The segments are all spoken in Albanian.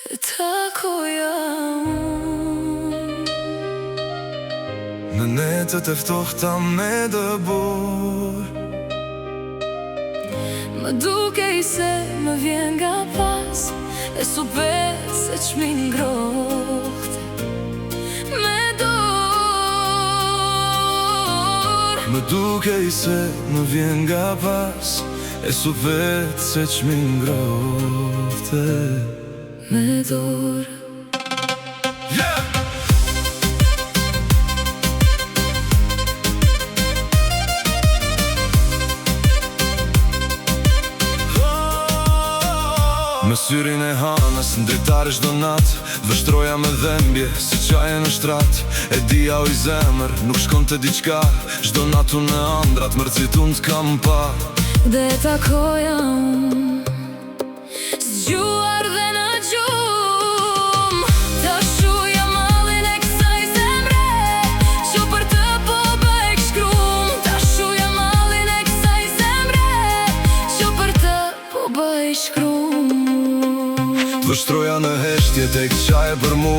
takoja në netët e ftohta me dëbur. Më dukej se më vjen nga pas e subet se qmi ngroht me dor. Më dukej se më vjen nga pas e subet se qmi ngrohte me dor. Me syrin e hanës në dritare shdo nat vështroja me dhembje si qaje në shtrat. E dia oj zemër nuk shkon të diqka shdo natu në andrat mërcitun t'kam pa. Dhe takoja zgjuar dhe në gjum ta shuja mallin e kësaj zemre që për të po bëj shkrum. Ta shuja mallin e kësaj zemre që për të po bëj shkrum. Vështroja në heshtje tek qaje për mu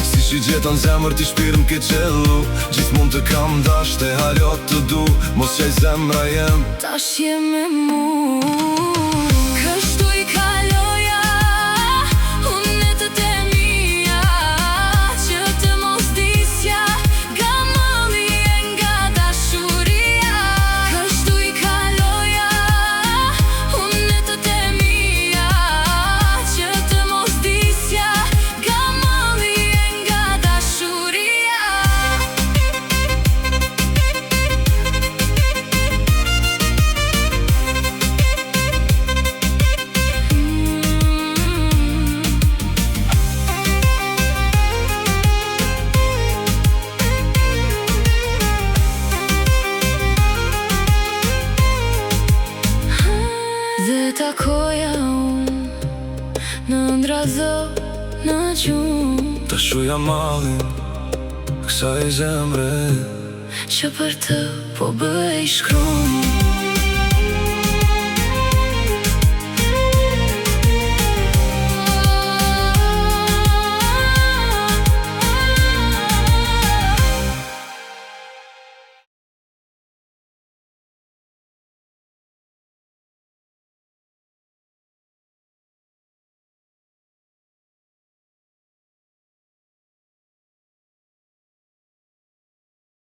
si shi gjeton zemër t'i shpirë m'ke qellu. Gjithmon të kam dasht e halot të du mos qaj zemra jem tash jem me mu. Kështu i kaloja unë netët e mia që të mos disja nga malli e nga dashuria. Kështu i kaloja unë netët e mia që të mos disja nga malli e nga dashuria. Dhe takoja unë në ndradho në gjumë ta shuja mallin kësaj zemre që për të po bëj shkrum.